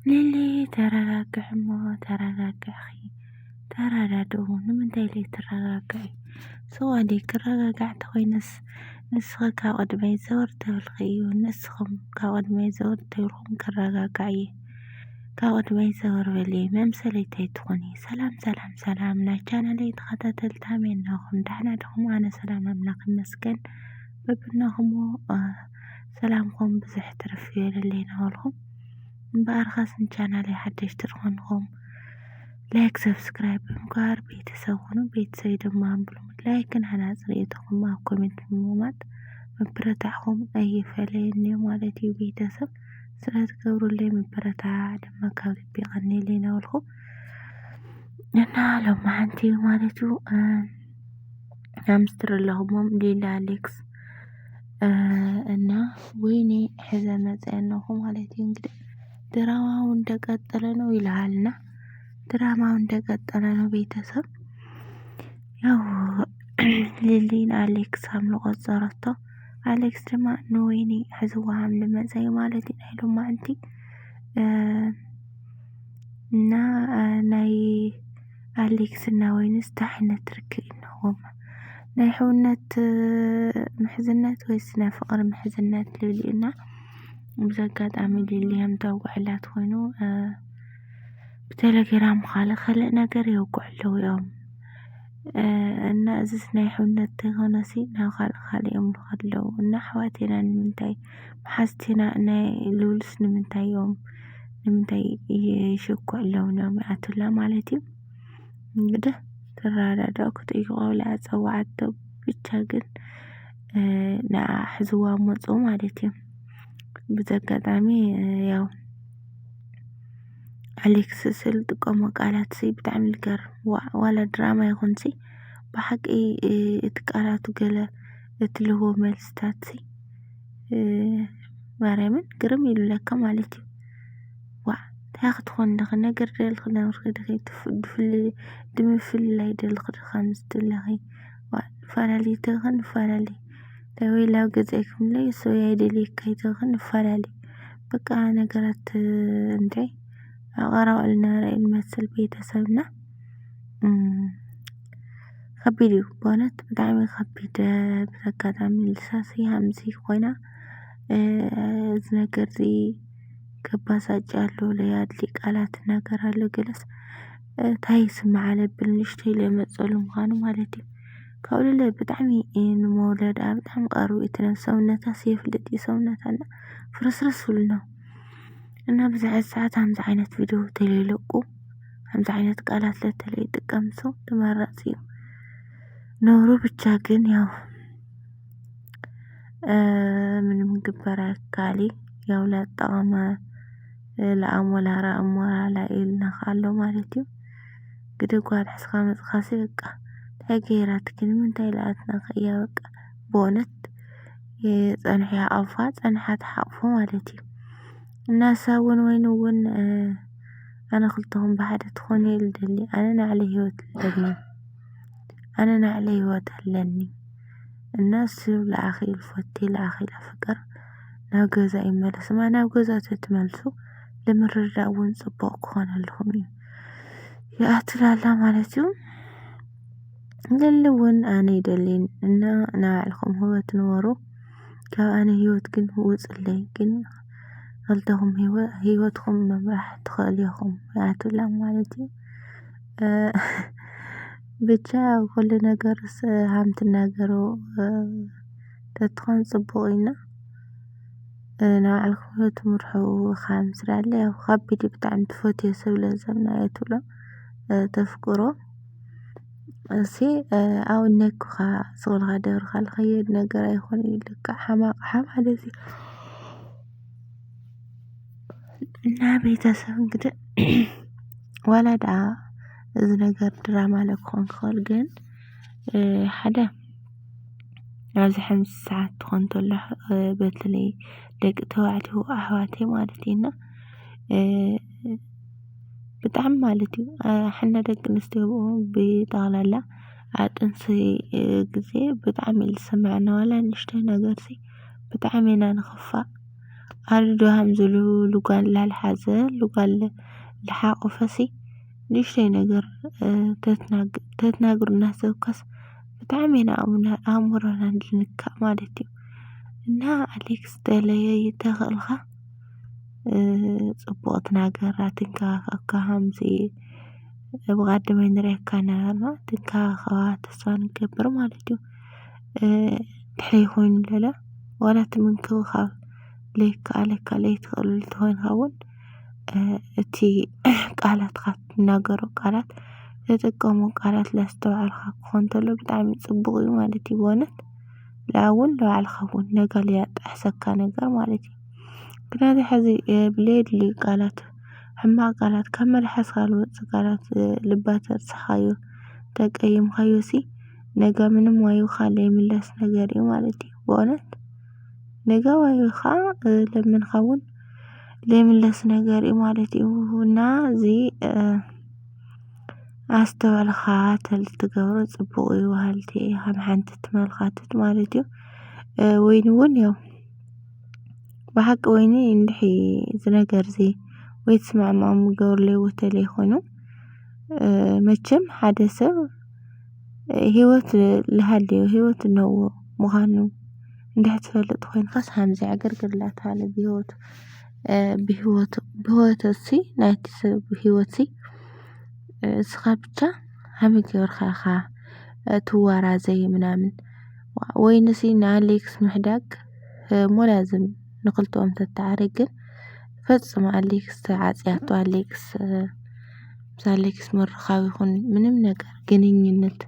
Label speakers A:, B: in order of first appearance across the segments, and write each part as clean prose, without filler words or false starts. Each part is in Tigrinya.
A: ሊሊ ተረጋግዕሞ ተረጋግዒ ተረዳድኡ ንምንታይ ለይ ትረጋግዒ ስዋዲ ክረጋጋዕ ተኾይነስ ንስኸ ካብ ቅድመይ ዘወር ተብልኺ እዩ ንስኹም ካብ ቅድመይ ዘወር ተብልኩም ክረጋጋዕ እየ ካብ ቅድመይ ዘወር በሊ መምሰለይቲ ኣይትኾኒ ሰላም ሰላም ሰላም ናይ ቻናለይ ተኸታተልቲ ከመይ ኣለኹም ደህና ዲኹም ኣነ ሰላም ኣምላኽ ይመስገን በብናኹም ሰላምኩም ብዙሕ ትርፍ ይበለለይ እናበልኩም እምበኣር ቻናለይ ሓደሽቲ ዝኾንኩም ላይክ ሰብስክራይብ ብምግባር ቤተሰብ ሁኑ ቤተሰብ ድማ ብልሙድ ላይክን ሓናፂ ርኢቶኹም ኣብ ኮሜንት ብምቕማጥ መበረታዕኹም ኣይፈለየኒ ማለት እዩ ቤተሰብ ስለትገብሩለይ መበረታዕ ድማ ካብ ልቢ ይቐኒለይ እናበልኩ እና ሎማዓንቲ ማለት እዩ ኣምስትር ኣለኹሞም ሊላ ኣሌክስ እና ወይኔ ሕዘ መፅአ ኣለኹ ማለት እዩ እንግዲህ ድራማው እንደቀጠለ ነው ይልሃልና ድራማው እንደቀጠለ ነው ቤተሰብ ያው ሊሊን አሌክስ አምልቆ ጸረቶ አሌክስ ድማ ንወይኒ ሕዝዋ ሐምል መፀይ ማለት ናይ ሎማዓንቲ እና ናይ አሌክስ እና ወይንስ ታሕነት ርክብ ኢነዎም ናይ ሕውነት ምሕዝነት ወይስ ናይ ፍቅሪ ምሕዝነት ልብሊና ብዘጋጣሚ ሊሊያም ተውጓዕላት ኮይኑ በቴሌግራም ካለ ነገር የውጓዕለው እዮም እና እዚስ ናይ ሕውነት ተኾነሲ ናብ ካልኦም ልኸድለው እና ኣሕዋቴና ንምንታይ መሓዝቴና ናይ ልውልስ ንምንታይዮም ንምንታይ ይሽኩዕለው ነው ኣቱላ ማለት እዩ እንግዲህ ተራዳዳው ክትይቆው ለአጸዋዓቶ ብቻ ግን ሕዝዋ መፁ ማለት እዩ ብዘጋጣሚ ያው አሌክስ ስል ጥቆሞ ቃላት ሲ ብጣዕሚ ልገር ዋላ ድራማ ይኹን ሲ ብሓቂ እቲ ቃላቱ ገለ እትልዎ መልስታት ሲ ማርያምን ግርም ይሉለካ ማለት እዩ ታይ ክትኾን ደኸ ነገር ደልክ ነብርክ ደኸ ድምፍልላይ ደልክ ከምዝ ትለኺ ፋላሊ ተኸን ፋላሊ ወይ ላው ገዛይኩም ላይ ሶያ ይደሊካ ይተኸን ፋላሊ በቃ ነገራት እንታይ አቀራውልና ራይል መሰል ቤተሰብና ከቢድ እዩ በእውነት ብጣዕሚ ከቢድ ብዘጋጣሚ ልሳሲ ሃምዚ ኮይና እዚ ነገር እዚ ከባሳጫለሁ ለያድሊ ቃላት እናገራለሁ ገለስ ታይ ስማዓለብል ንሽተይ ለመፀሉ ምዃኑ ማለት እዩ ካብኡለ ብጣዕሚ ንመውለድ ብጣዕሚ ቀርቡ እትነ ሰውነታ ሲፍልጥ ሰውነታና ፍርስርስ ብልና እና ብዙሕ ሰዓት ሃምዚ ዓይነት ቪድዮ ተለይለቁ ሃምዚ ዓይነት ቃላት ለተለይ ጥቀምሱ ተመራፂ እዩ ኖሩ ብቻ ግን ያው ምንም ግበራ ካሊ ያው ለጠቀመ ለአሞላራ አሞራላ ኢልና ካለው ማለት እዩ ግደ ጓል ሕስኻ መጽኻሲ በቃ ታገይራት ግን ምንታይ ለአትና ከያ በቃ በእውነት የጸንሐ አፋ ጸንሐ ተሓቅፎ ማለት እዩ እና ሳውን ወይንውን ኣነ ክልተኹም ብሓደ ትኾኑ ይልደሊ ኣነ ናዕለ ህይወት ለኒ ኣነ ናዕለ ህይወት ኣለኒ እና እሱ ለኣኺ ልፈቲ ለኣኺ ለፍቅር ናብ ገዛ ይመለስ ማ ናብ ገዛ ትመልሱ ለምርዳእ እውን ጽቡቕ ክኾን ኣለኹም እዩ ይኣትላላ ማለት እዩ ለልውን ኣነ ይደሊን እና ናባዕልኩም ህይወት ንወሩ ካብ ኣነ ህይወት ግን ውፅለይ ግን ክልተኹም ህይወትኩም መምራሕ ትኽእል ኢኹም ይኣትላ ማለት እዩ ብቻ ኩሉ ነገርስ ሃም ትናገሩ ተትኾን ጽቡቕ ኢና ናባዕልኩም ህይወት ምርሑ ካብ ምስራለ ያው ከቢድ ብጣዕሚ ትፈትዮ ሰብ ለዘብና የትብሎ ተፍቅሮ እሲ ኣብነኩኻ ስቕልኻ ደብርኻ ልኸይድ ነገር ኣይኮነ ኢልካ ሓማቕሓ ማለት እዩ እና ቤተሰብ እንግዲህ ዋላ ደኣ እዚ ነገር ድራማ ለክኾን ክኽእል ግን ሓደ ኣብዚ ሓምሲ ሰዓት ትኾን ተሎ በተለይ ደቂ ተባዕትዮ ኣሕዋተይ ማለት እዩና ብጣዕሚ ማለት እዩ ሓና ደቂ ኣንስትዮ ብጠቕላላ ኣጥንሲ ግዜ ብጣዕሚ ልስምዐና ዋላ ንእሽተይ ነገርሲ ብጣዕሚ ኢና ንኽፋእ ኣረዶ ሃምዝሉ ልጓል ላልሓዘ ልጓል ልሓቆፈሲ ንእሽተይ ነገር ተትናግሩ እናሰብካስ ብጣዕሚ ኢና ኣእምሮና ዝንካእ ማለት እዩ። እና ኣሌክስ ተለይተኽእልካ ጽቡቕ ትናገር ትንከባኸበካ ከምዚ ብቀዳማይ ንሪአካ ነበርና ትንከባኸባ ተስፋ ንገብር ማለት እዩ። ድሕሪ ኮይኑ ለለ ዋላ እቲ ምንክብኻብ ለይከኣለካ ለይትኽእል እንተኮይንካ እውን እቲ ቃላትካ ትናገሮ ቃላት ዝጥቀሞ ቃላት ለስተባዕልካ ክኾን ተሎ ብጣዕሚ ጽቡቕ እዩ ማለት እዩ። ብእውነት ለእውን ንባዕልካ እውን ነገ ለየጣሕሰካ ነገር ማለት እዩ። ምክንያቱ ሕዚ ብለየድልዩ ቃላት ሕማቕ ቃላት ካብ መልሓስካ ዝወፅእ ቃላት ልባት ዘርሰሓዮ ተቀይምካዮሲ ነገ ምንም ዋዩኻ ለይምለስ ነገር እዩ ማለት እዩ። ብእውነት ነገ ዋዩኻ ለመንካ እውን ለይምለስ ነገር እዩ ማለት እዩ። እና እዚ ኣስተውዕልካ ተልትገብሮ ጽቡቕ እዩ በሃልቲ ከም ሓንቲ ትመልካትት ማለት እዩ። ወይኒ እውን ያው ብሓቂ ወይኒ እንድሒ ዝነገር እዚ ወይ ትስማዕምዖ ዝገበርለይ ተለይኮይኑ መቸም ሓደ ሰብ ሂወት ዝሃልዮ ሂወት እነዎ ምዃኑ እንድሕር ትፈልጥ ኮይንካስ ከምዚ ዕግርግር እናተባህለ ብሂወትሲ ናይቲ ሰብ ሂወትሲ እስኻ ብቻ ከመይ ገይርካ ኢኻ ትዋራዘይ ምናምን ወይንሲ ንኣሌክስ ምሕዳግ ሞላዝም ንክልተኦም ተተዓርይ ግን ፈጽሞ ኣሌክስ ተዓጽያቶ ኣሌክስ ምስ ኣሌክስ ምርኻብ ይኹን ምንም ነገር ግንኙነት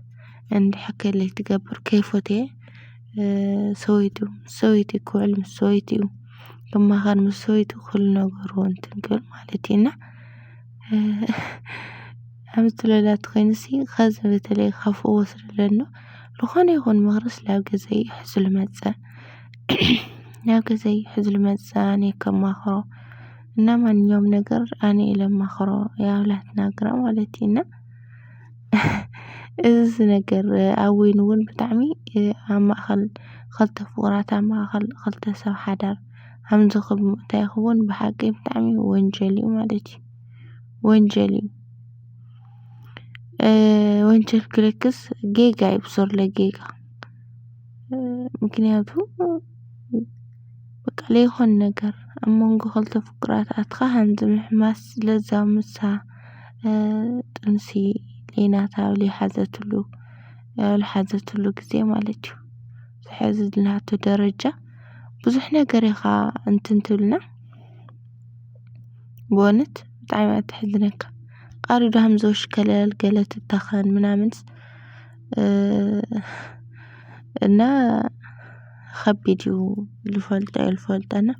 A: እንድሕር ከለይ ትገብር ከይፈትየ ሰበይቱ ምስ ሰበይቲ ክውዕል ምስ ሰበይቱ ክመኻር ምስ ሰበይቱ ኩሉ ነገሩ እንትን ክብል ማለት እዩ። እና ኣብ ዝተለላቲ ኮይኑሲ ከዚ በተለይ ከፍእዎ ስለለሎ ዝኾነ ይኹን ምክርስ ናብ ገዘይ ይሕዝ ልመጽእ ናብ ገዘይ ይሕዝ ልመጽእ ኣነ ከማኽሮ እና ማንኛውም ነገር ኣነ ለማኽሮ ያብላ ትናገራ ማለት እዩ። እና እዚ ነገር ኣብ ወይኒ እውን ብጣዕሚ ኣብ ማእኸል ክልተ ፍቁራት ኣብ ማእኸል ክልተ ሰብ ሓዳር ከምዚ እንታይ ክኸውን ብሓቂ ብጣዕሚ ወንጀል እዩ ማለት እዩ። ወንጀል እዩ። ወንጀል ክልክስ ጌጋ እዩ ብዘሎ ጌጋ ምክንያቱ በቃ ለይኾን ነገር ኣብ መንጎ ክልተ ፍቁራት ኣትካ ከምዚ ምሕማስ ለዛ ምሳ ጥንሲ ሌናታብ ዝሓዘትሉ ግዜ ማለት እዩ። ሕዚ ዝናቶ ደረጃ ብዙሕ ነገር ኢኻ እንትን ትብልና ብእውነት ብጣዕሚ እያ ተሕዝነካ ቃሪዶ ከምዚ ወሽከለል ገለ ትተኸን ምናምንስ እና ከቢድ እዩ ዝፈልጦ ኣይፈልጦና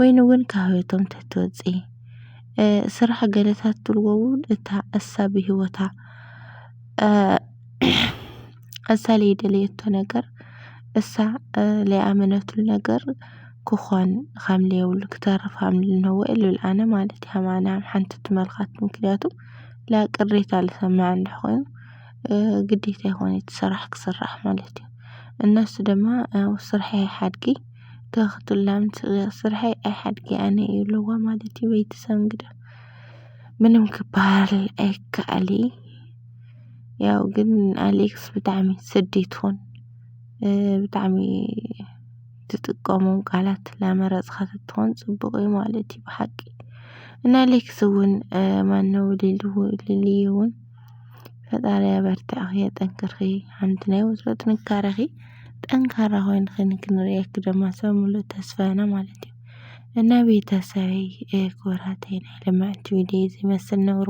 A: ወይኒ እውን ካብ ህይወቶም ተትወፂ ስራሕ ገለታት ትብልዎ እውን እታ እሳ ብሂወታ እሳ ለይደለየቶ ነገር እሳ ለይኣመነትሉ ነገር ክኾን ከም ለየብሉ ክተርፍ ከም ዝንህዎ ልብል ኣነ ማለት እዩ። ከም ኣነ ሓንቲ ትመልካት ምክንያቱ ላ ቅሬታ ዝሰምዕ እንድሕር ኮይኑ ግዴታ ይኮነ እቲ ስራሕ ክስራሕ ማለት እዩ። እነሱ ድማ ስርሐይ ሓድጊ ተኽትላም ስርሐይ ኣይሓድጊ ኣነ ይብልዋ ማለት እዩ። ቤተሰብ እንግዲህ ምንም ክበሃል ኣይከኣል። ያው ግን ኣሌክስ ብጣዕሚ ስዲት ኹን ብጣዕሚ ትጥቀሞም ቃላት ላመረፅካ ትኾን ጽቡቕ እዩ ማለት እዩ ብሓቂ። እና ኣሌክስ እውን ማነው ልልይ እውን ፈጣሪ የበርትዕኺ የጠንክርኺ ሓንቲ ናይ ወትሮ ጥንካረኺ ጠንካራ ኮይንኺ ንክንሪአክ ድማ ሰብ ሙሉእ ተስፋ ኢና ማለት እዩ። እና ቤተሰበይ ክቡራተይ ናይ ልምዕቲ ቪድዮ ዝመስል ነብሩ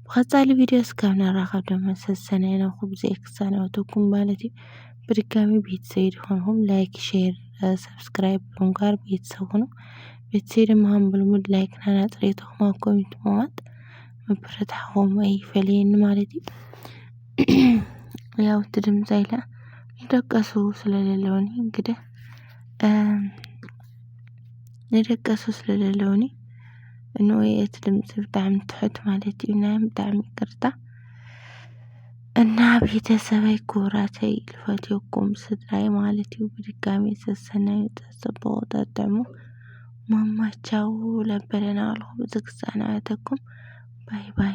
A: ብቐጻሊ ቪድዮ እስካብ ንራኸብ ድማ ሰሰናይ ነው ብዘይ ክሳናወተኩም ማለት እዩ። በድጋሚ ቤተሰብ ድኾንኩም ላይክ ሼር ሰብስክራይብ ብምግባር ቤተሰብ ሁኑ። ቤተሰብ ድማ ብልሙድ ላይክ ናና ፅሬቶኩም ኣብ ኮሜንት ብምግባር መበረታዕኹም ኣይፈልየኒ ማለት እዩ። ያው እቲ ድምፂ ኢለ ንደቀሱ ስለሌለውኒ እንግዲህ ንደቀሱ ስለሌለውኒ ንወይ እቲ ድምፂ ብጣዕሚ ትሑት ማለት እዩ። ናይ ብጣዕሚ ይቅርታ እና ቤተሰበይ ክቡራተይ ልፈትየኩም ስድራይ ማለት እዩ። ብድጋሚ ሰሰናይ ተፅብቁ ተጥዕሙ ማማቻው ለበደና አልኩ ብዙ ክሳና ያተኩም ባይ ባይ